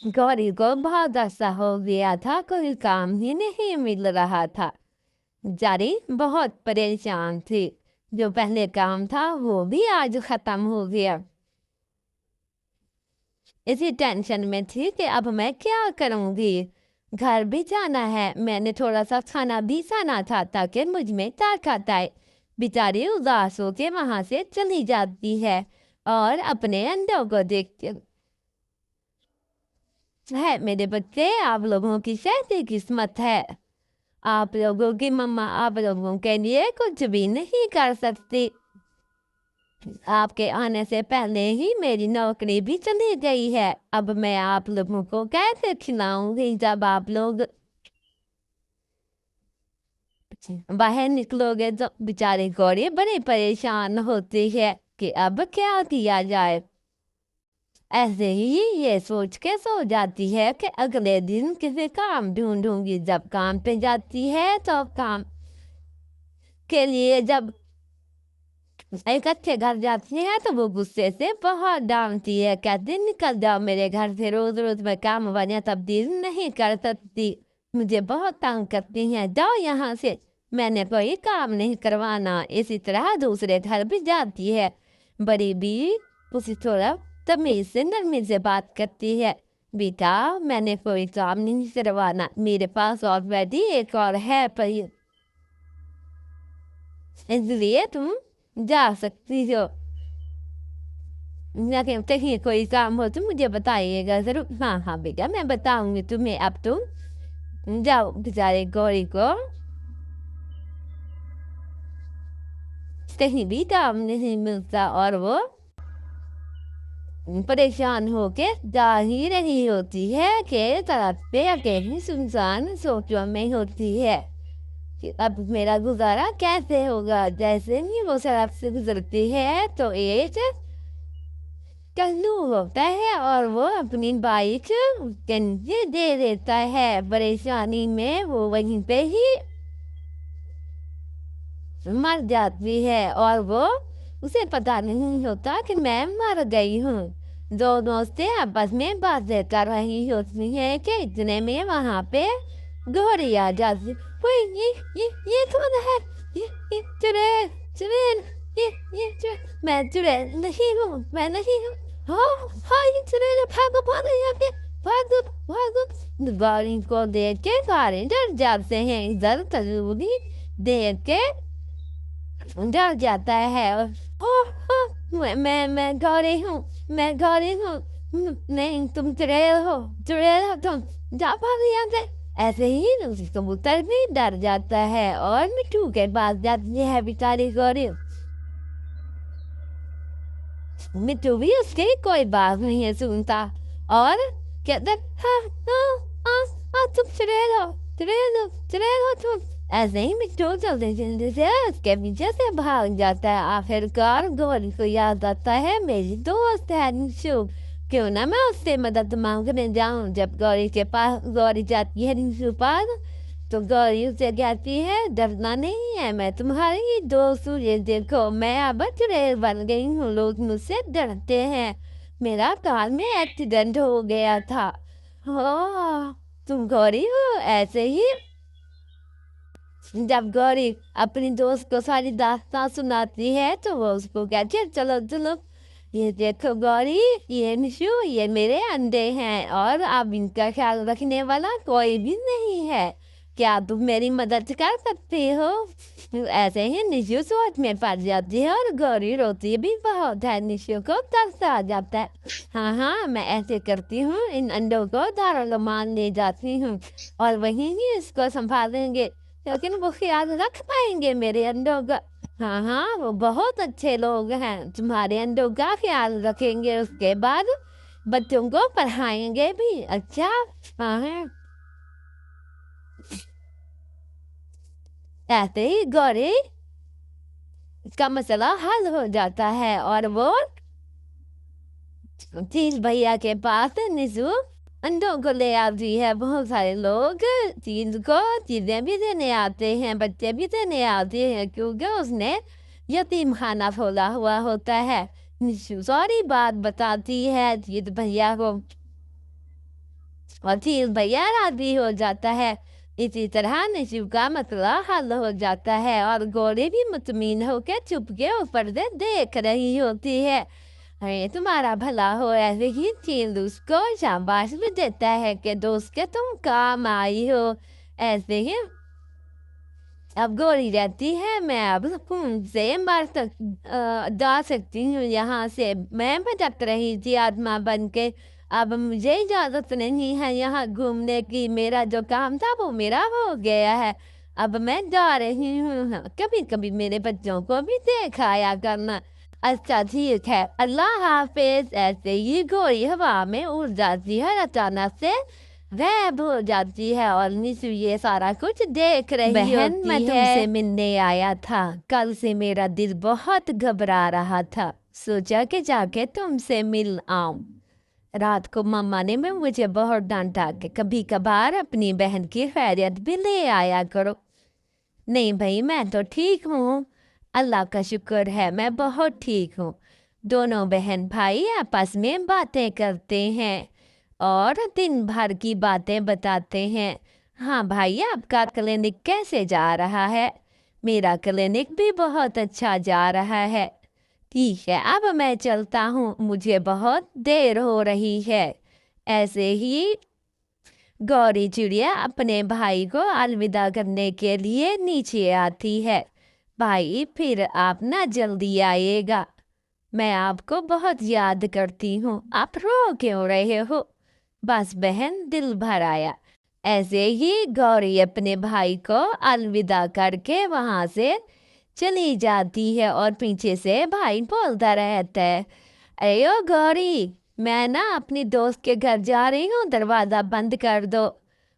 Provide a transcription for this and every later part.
गौरी को बहुत ऐसा हो गया था, कोई काम ही नहीं मिल रहा था। जारी बहुत परेशान थी। जो पहले काम था वो भी आज खत्म हो गया। इसी टेंशन में थी कि अब मैं क्या करूंगी। घर भी जाना है, मैंने थोड़ा सा खाना भी खाना था ताकि मुझ में ताकत आए। बेचारी उदास होके वहां से चली जाती है और अपने अंडों को देखती है। मेरे बच्चे, आप लोगों की कैसी किस्मत है। आप लोगों की मम्मा आप लोगों के लिए कुछ भी नहीं कर सकती। आपके आने से पहले ही मेरी नौकरी भी चली गई है। अब मैं आप लोगों को कैसे खिलाऊंगी जब आप लोग बाहर निकलोगे। तो बेचारे गौरी बड़े परेशान होती है कि अब क्या किया जाए। ऐसे ही ये सोच के सो जाती है कि अगले दिन किसी काम ढूंढूंगी। जब काम पे जाती है तो काम के लिए जब एक अच्छे घर जाती है तो वो गुस्से से बहुत डांटती है, कहती निकल जाओ मेरे घर से, रोज रोज मैं काम वाले तब्दील नहीं कर सकती, मुझे बहुत तंग करती हैं, जाओ यहाँ से, मैंने कोई काम नहीं करवाना। इसी तरह दूसरे घर भी जाती है। बड़ी भी उसी थोड़ा तमीज से नरमी से बात करती है, बेटा मैंने कोई काम नहीं करवाना, मेरे पास ऑलरेडी एक और है, पर इसलिए तुम जा सकती हो। लेकिन कहीं कोई काम हो तो मुझे बताइएगा जरूर। हाँ हाँ बेटा, मैं बताऊंगी तुम्हें। अब तुम जाओ। बेचारे गौरी को कहीं भी काम नहीं मिलता और वो परेशान होके जा ही रही होती है कि सड़क पे अकेली सुनसान सोचों में होती है कि अब मेरा गुजारा कैसे होगा। जैसे ही वो सड़क से गुजरती है तो एक कल्लू होता है और वो अपनी बाइक उसके नीचे दे देता है। परेशानी में वो वहीं पे ही मर जाती है और वो उसे पता नहीं होता कि मैं मर गई हूँ। दो दोस्तें आपस में बातें कर रही होती हैं कि इतने में वहां पे घोड़ी आ जाती। कोई ये कौन है? ये चुड़ैल चुड़ैल, ये मैं चुड़ैल नहीं हूँ, मैं नहीं हूँ। हाँ हाँ, ये चुड़ैल, भागो भागो यहाँ पे, भागो भागो। गाड़ी को देख के सारे डर जाते हैं। इधर तजूरी देख के डर जाता है और मैं गौरी हूँ, मैं गौरी हूँ। नहीं तुम चुड़ैल हो तुम, जा भाग यहाँ से। ऐसे ही दूसरी कबूतर भी डर जाता है और मिट्टू के पास जाती है बेचारी गौरी। मिट्टू भी उसकी कोई बात नहीं है सुनता और कहता हाँ हाँ हाँ हाँ, तुम चुड़ैल हो, चुड़ैल हो, चुड़ैल हो तुम। ऐसे ही मिट्टू जल्दी जल्दी से उसके पीछे से भाग जाता है। आखिरकार गौरी को याद आता है मेरी दोस्त है निशु, क्यों ना मैं उससे मदद मांगने जाऊं। जब गौरी के पास गौरी जाती है निशु पास तो गौरी उसे कहती है डरना नहीं है, मैं तुम्हारी दोस्त हूँ, ये देखो मैं अब चुड़ैल बन गई हूँ, लोग मुझसे डरते हैं, मेरा कार में एक्सीडेंट हो गया था। हो तुम गौरी हो। ऐसे ही जब गौरी अपनी दोस्त को सारी दास्तां सुनाती है तो वो उसको कहती है चलो चलो, ये देखो गौरी, ये निशु, ये मेरे अंडे हैं और अब इनका ख्याल रखने वाला कोई भी नहीं है, क्या तुम मेरी मदद कर सकते हो। ऐसे ही निशु सोच में पड़ जाती है और गौरी रोती भी बहुत है। निशु को तरस आ जाता है। हाँ हाँ, मैं ऐसे करती हूँ, इन अंडों को दारुल-उमान ले जाती हूँ और वहीं ही इसको संभालेंगे, लेकिन वो ख्याल रख पाएंगे मेरे अंडों का। हाँ हाँ, वो बहुत अच्छे लोग हैं, तुम्हारे अंडों का ख्याल रखेंगे, उसके बाद बच्चों को पढ़ाएंगे भी। अच्छा हाँ है। ऐसे ही गौरी का मसला हल हो जाता है और वो चीज भैया के पास निशु अंडों को ले आती है। बहुत सारे लोग चीज को चीजें भी देने आते हैं, बच्चे भी देने आते हैं, क्योंकि उसने यतीम खाना खोला हुआ होता है। निशु सारी बात बताती है चीज भैया को। और चील भैया रात भी हो जाता है। इसी तरह नसीब का मसला हल हो जाता है और गौरी भी मुतमिन होकर चुप के ऊपर से देख रही होती है। अरे तुम्हारा भला हो, ऐसे ही चील उसको शाबाश भी देता है कि दोस्त के तुम काम आई हो। ऐसे ही अब गौरी रहती है, मैं अब सुकून से मार जा सकती हूँ यहाँ से। मैं भटक रही थी आत्मा बन के, अब मुझे इजाज़त नहीं है यहाँ घूमने की। मेरा जो काम था वो मेरा हो गया है, अब मैं जा रही हूँ। कभी कभी मेरे बच्चों को भी दिखाया करना। अच्छा ठीक है, अल्लाह हाफिज। ऐसे ही गौरी हवा में उड़ जाती है, अचानक से गायब हो जाती है और निशु ये सारा कुछ देख रही बहन, होती मैं है। तुमसे मिलने आया था, कल से मेरा दिल बहुत घबरा रहा था, सोचा कि जाके तुमसे मिल आऊं। रात को मम्मा ने मुझे बहुत डांटा कि कभी कभार अपनी बहन की खैरियत भी ले आया करो। नहीं भाई, मैं तो ठीक हूँ, अल्लाह का शुक्र है, मैं बहुत ठीक हूँ। दोनों बहन भाई आपस में बातें करते हैं और दिन भर की बातें बताते हैं। हाँ भाई, आपका क्लिनिक कैसे जा रहा है? मेरा क्लिनिक भी बहुत अच्छा जा रहा है। ठीक है, अब मैं चलता हूँ, मुझे बहुत देर हो रही है। ऐसे ही गौरी चिड़िया अपने भाई को अलविदा करने के लिए नीचे आती है। भाई फिर आप ना जल्दी आइएगा, मैं आपको बहुत याद करती हूँ। आप रो क्यों रहे हो? बस बहन, दिल भर आया। ऐसे ही गौरी अपने भाई को अलविदा करके वहां से चली जाती है और पीछे से भाई बोलता रहता है, अरे ओ गौरी, मैं ना अपनी दोस्त के घर जा रही हूँ, दरवाज़ा बंद कर दो।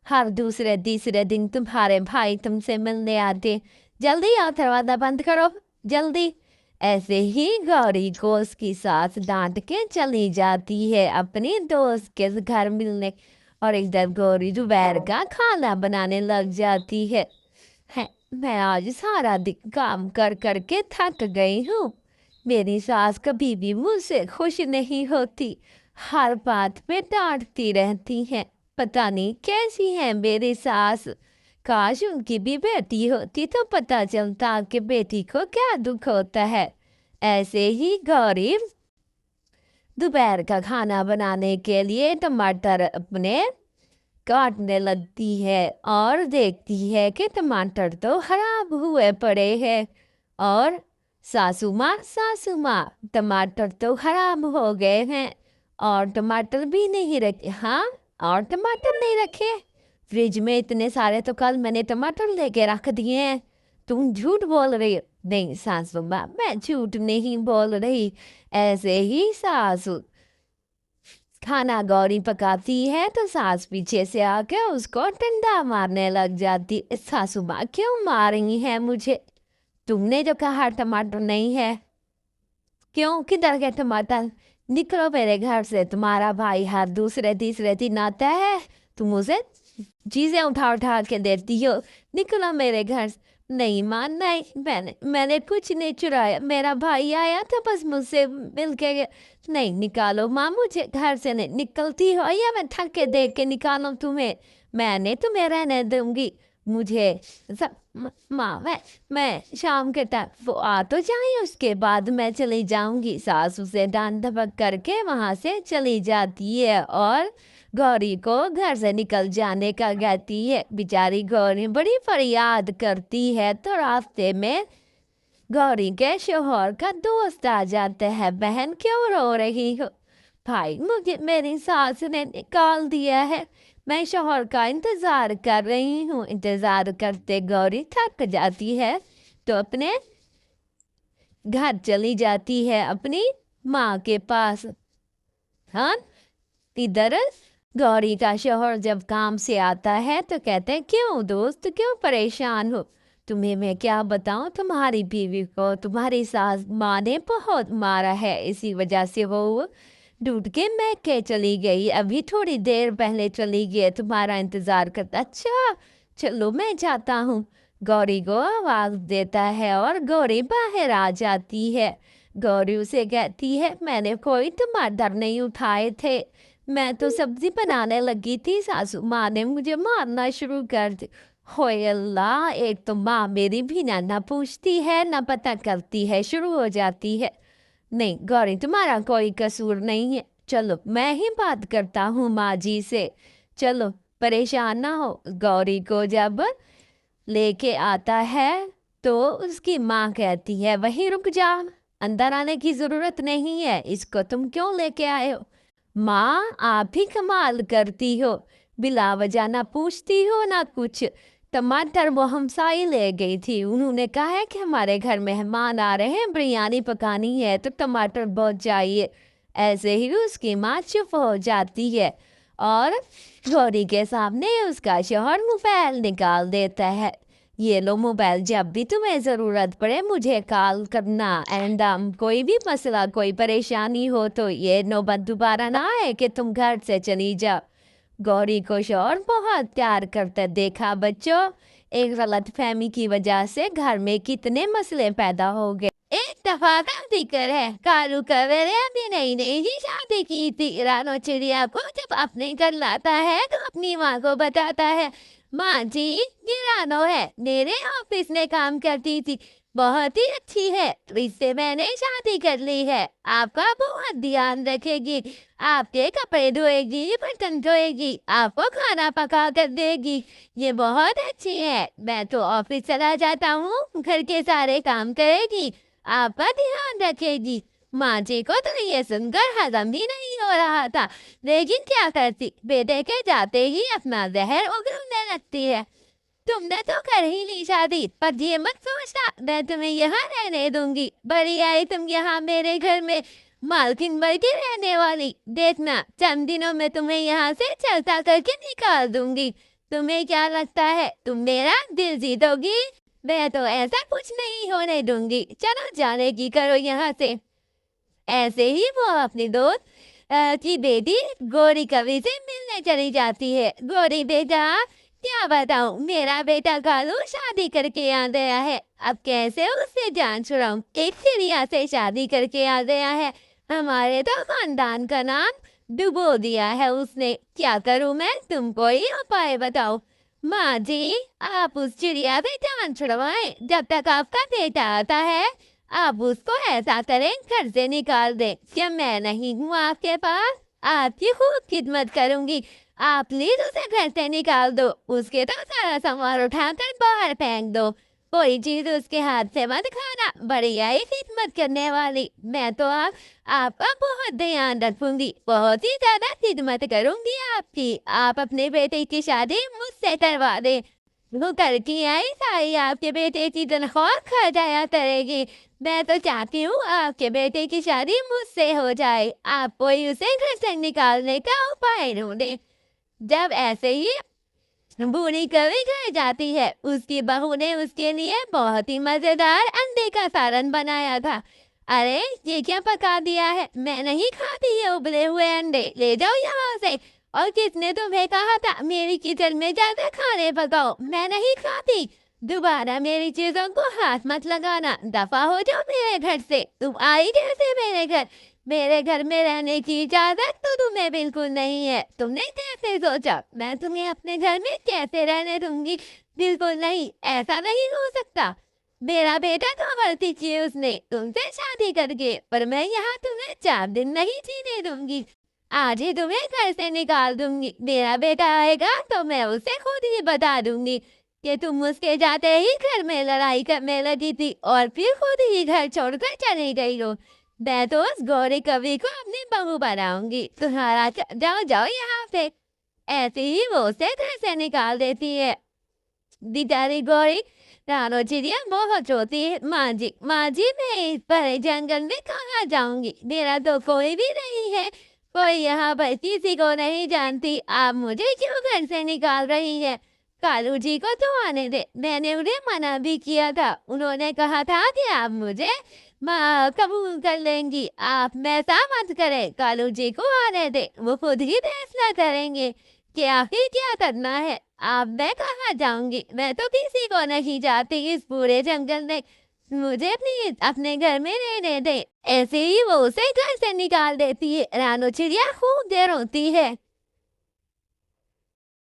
हर दूसरे तीसरे दिन तुम्हारे भाई तुमसे मिलने आते, जल्दी आओ, दरवाज़ा बंद करो, जल्दी। ऐसे ही गौरी को उसकी सास डांट के चली जाती है अपनी दोस्त के घर मिलने। और इधर गौरी दोपहर का खाना बनाने लग जाती है। मैं आज सारा दिन काम कर कर के थक गई हूँ। मेरी सास कभी भी मुझसे खुश नहीं होती, हर बात पे डांटती रहती है। पता नहीं कैसी है मेरी सास। काश उनकी भी बेटी होती तो पता चलता कि बेटी को क्या दुख होता है। ऐसे ही गौरी दोपहर का खाना बनाने के लिए टमाटर अपने काटने लगती है और देखती है कि टमाटर तो खराब हुए पड़े हैं। और सासू माँ, टमाटर तो खराब हो गए हैं और टमाटर भी नहीं रखे। हाँ, और टमाटर नहीं रखे फ्रिज में? इतने सारे तो कल मैंने टमाटर लेके रख दिए हैं। तुम झूठ बोल रही हो। नहीं सासू माँ, मैं झूठ नहीं बोल रही। ऐसे ही सासू खाना गौरी पकाती है तो सास पीछे से आके उसको डंडा मारने लग जाती। सासू माँ क्यों मार रही है मुझे? तुमने जो कहा टमाटर नहीं है। क्यों, किधर गए टमाटर? निकलो मेरे घर से, तुम्हारा भाई हर दूसरे तीसरे दिन आता है, तुम उसे चीजें उठा उठा के देती हो। निकलो मेरे घर से। नहीं मां, नहीं, मैंने कुछ नहीं चुराया, मेरा भाई आया था बस मुझसे मिल के गया। नहीं, निकालो माँ मुझे घर से। नहीं निकलती हो या मैं ठग के देख के निकालो तुम्हें? मैंने तुम्हें रहने दूंगी। मुझे माँ, मैं शाम के टाइम वो आ तो जाए, उसके बाद मैं चली जाऊंगी। सास उसे डांट धपक करके वहां से चली जाती है और गौरी को घर से निकल जाने का कहती है। बेचारी गौरी बड़ी फरियाद करती है तो रास्ते में गौरी के शोहर का दोस्त आ जाता है। बहन क्यों रो रही हो? भाई, मुझे मेरी सास ने निकाल दिया है, मैं शोहर का इंतजार कर रही हूँ। इंतजार करते गौरी थक जाती है तो अपने घर चली जाती है अपनी माँ के पास। हाँ, इधर गौरी का शोहर जब काम से आता है तो कहते हैं, क्यों दोस्त, क्यों परेशान हो? तुम्हें मैं क्या बताऊं, तुम्हारी बीवी को तुम्हारी सास माँ ने बहुत मारा है, इसी वजह से वो ढूंढ के मैं के चली गई, अभी थोड़ी देर पहले चली गई, तुम्हारा इंतजार करता। अच्छा चलो मैं जाता हूँ। गौरी को आवाज देता है और गौरी बाहर आ जाती है। गौरी उसे कहती है, मैंने कोई टमाटर नहीं उठाए थे, मैं तो सब्जी बनाने लगी थी, सासू माँ ने मुझे मारना शुरू कर दी। होए अल्लाह, एक तो माँ मेरी भी ना पूछती है ना पता करती है, शुरू हो जाती है। नहीं गौरी, तुम्हारा कोई कसूर नहीं है। चलो मैं ही बात करता हूँ माँ जी से। चलो परेशान ना हो। गौरी को जब लेके आता है तो उसकी माँ कहती है वहीं रुक जा, अंदर आने की जरूरत नहीं है, इसको तुम क्यों लेके आए हो। माँ आप ही कमाल करती हो, बिला वजह ना पूछती हो ना कुछ। टमाटर वो हमसाई ले गई थी, उन्होंने कहा है कि हमारे घर मेहमान आ रहे हैं, बिरयानी पकानी है तो टमाटर बहुत चाहिए। ऐसे ही उसकी माँ चुप हो जाती है और गौरी के सामने उसका शौहर मोबाइल निकाल देता है। ये लो मोबाइल, जब भी तुम्हें ज़रूरत पड़े मुझे कॉल करना। एंड कोई भी मसला कोई परेशानी हो तो ये नौबत दोबारा ना आए कि तुम घर से चली जाओ। गौरी को शौहर बहुत प्यार करता। देखा बच्चों, एक गलत फहमी की वजह से घर में कितने मसले पैदा हो गए। एक दफा का जिक्र है, कालू कवेरे अभी नई नई ही शादी की थी। रानो चिड़िया को जब अपने घर लाता है तो अपनी माँ को बताता है, माँ जी ये रानो है, मेरे ऑफिस में काम करती थी, बहुत ही अच्छी है, तो इससे मैंने शादी कर ली है। आपका बहुत ध्यान रखेगी, आपके कपड़े धोएगी, बर्तन धोएगी, आपको खाना पका कर देगी, ये बहुत अच्छी है। मैं तो ऑफिस चला जाता हूँ, घर के सारे काम करेगी, आपका ध्यान रखेगी। माँ जी को तो ये सुनकर हजम भी नहीं हो रहा था, लेकिन क्या करती, बेटे के जाते ही अपना जहर उगलने लगती है। तुमने तो कर ही ली शादी, पर ये मत सोचना मैं तुम्हें यहाँ रहने दूंगी। बड़ी आई तुम यहाँ मेरे घर में मालकिन बन के रहने वाली, देखना चंद दिनों में तुम्हें यहाँ से चलता करके निकाल दूंगी। तुम्हें क्या लगता है तुम मेरा दिल जीतोगी? मैं तो ऐसा कुछ नहीं होने दूंगी, चलो जाने की करो यहाँ से। ऐसे ही वो अपनी दोस्त की बेटी गौरी कवि से मिलने चली जाती है। गौरी बेटा, क्या बताऊं, मेरा बेटा कालू शादी करके आ गया है, अब कैसे उससे जान छुड़ाऊं। एक चिड़िया से शादी करके आ गया है, हमारे तो खानदान का नाम डुबो दिया है उसने। क्या करूं मैं, तुम कोई उपाय बताओ। माँ जी, आप उस चिड़िया से जान छुड़वाएं, जब तक आपका बेटा आता है आप उसको ऐसा करें घर से निकाल दें। क्या मैं नहीं हूँ आपके पास? आपकी खूब खिदमत करूंगी, आप प्लीज उसे घर से निकाल दो, उसके तो सारा सामान उठाकर बाहर फेंक दो, कोई चीज उसके हाथ से मत खाना। बढ़िया ही खिदमत करने वाली, मैं तो आपका बहुत ध्यान रखूंगी, बहुत ही ज्यादा खिदमत करूंगी आपकी। आप अपने बेटे की शादी मुझसे करवा दें, वो करके आई सारी आपके बेटे की तनख्वाह खा जाया करेगी। मैं तो चाहती हूँ आपके बेटे की शादी मुझसे हो जाए, आप कोई उसे घर से निकालने का उपाय ढूंढे। जब ऐसे ही बूढ़ी कवि घर जाती है, उसकी बहू ने उसके लिए बहुत ही मजेदार अंडे का सालन बनाया था। अरे ये क्या पका दिया है, मैं नहीं खाती ये उबले हुए अंडे, ले जाओ यहाँ से। और किसने तुम्हें कहा था मेरी किचन में जाकर खाने पकाओ, मैं नहीं खाती। दोबारा मेरी चीजों को हाथ मत लगाना, दफा हो जाओ मेरे घर से। तुम आई कैसे मेरे घर? मेरे घर में रहने की इजाजत तो तुम्हें बिल्कुल नहीं है। तुमने कैसे सोचा मैं तुम्हें अपने घर में कैसे रहने दूंगी? बिल्कुल नहीं, ऐसा नहीं हो सकता। मेरा बेटा तो गलती की है उसने तुमसे शादी करके, पर मैं यहाँ तुम्हें 4 दिन नहीं जीने दूंगी। आज ही तुम्हें घर से निकाल दूंगी। मेरा बेटा आएगा तो मैं उसे खुद ही बता दूंगी कि तुम उसके जाते ही घर में लड़ाई करने लगी थी और फिर खुद ही घर छोड़कर चली गई हो। मैं तो उस गौरी कवि को अपनी बहू बनाऊंगी, तुम्हारा जाओ जाओ यहाँ से। ऐसे ही वो उसे घर से निकाल देती है। बेचारी गौरी रानो चिड़िया बहुत रोती है, माँ जी मैं इस बड़े जंगल में कहाँ जाऊंगी, मेरा तो कोई भी नहीं है, कोई यहाँ पर किसी को नहीं जानती, आप मुझे क्यों घर से निकाल रही है? कालू जी को तो आने दे, मैंने उन्हें मना भी किया था, उन्होंने कहा था कि आप मुझे माँ कबूल कर लेंगी। आप ऐसा मत करें, कालू जी को आने दे, वो खुद ही फैसला करेंगे कि आखिर क्या करना है। आप मैं कहाँ जाऊंगी, मैं तो किसी को नहीं जाती इस पूरे जंगल में। मुझे प्लीज अपने घर में रहने दे। ऐसे ही वो उसे घर से निकाल देती है। रानू चिड़िया खूब देर होती है।